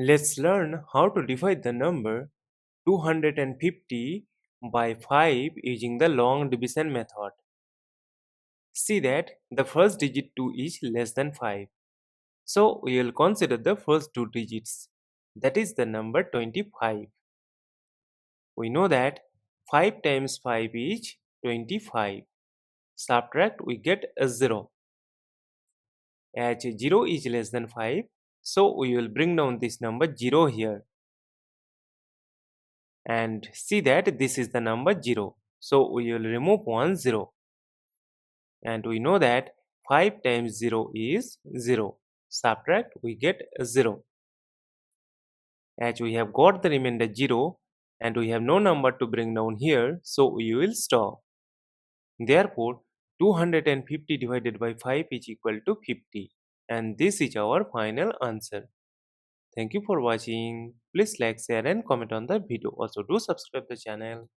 Let's learn how to divide the number 250 by 5 using the long division method. See that the first digit 2 is less than 5. So we will consider the first two digits. That is the number 25. We know that 5 times 5 is 25. Subtract, we get a 0. As 0 is less than 5, so we will bring down this number 0 here. And see that this is the number 0. So we will remove one 0. And we know that 5 times 0 is 0. Subtract, we get a 0. As we have got the remainder 0 and we have no number to bring down here, so we will stop. Therefore, 250 divided by 5 is equal to 50. And this is our final answer. Thank you for watching. Please like, share and comment on the video. Also do subscribe the channel.